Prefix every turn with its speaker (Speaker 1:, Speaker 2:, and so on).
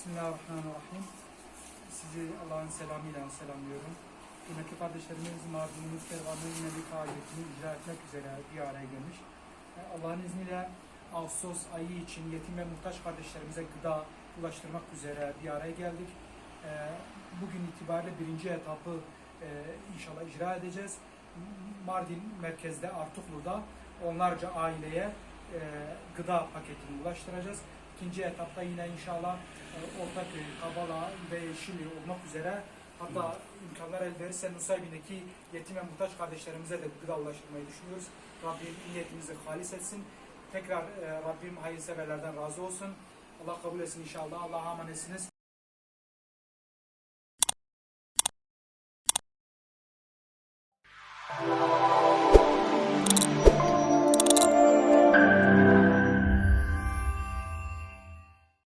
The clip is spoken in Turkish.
Speaker 1: Bismillahirrahmanirrahim. Sizi Allah'ın selamıyla selamlıyorum. Kıymetli kardeşlerimiz Mardin'imiz Fervan'ın nevi faaliyetini icra etmek üzere bir araya gelmiş. Allah'ın izniyle Ağustos ayı için yetim ve muhtaç kardeşlerimize gıda ulaştırmak üzere bir araya geldik. Bugün itibariyle birinci etapı inşallah icra edeceğiz. Mardin merkezde Artuklu'da onlarca aileye gıda paketini ulaştıracağız. İkinci etapta yine inşallah Ortaköy, Kabala ve Şili olmak üzere, hatta imkanlar el verirse Nusaybin'deki yetim ve muhtaç kardeşlerimize de gıda ulaştırmayı düşünüyoruz. Rabbim niyetimizi halis etsin. Tekrar Rabbim hayırseverlerden razı olsun. Allah kabul etsin inşallah. Allah'a emanetsiniz.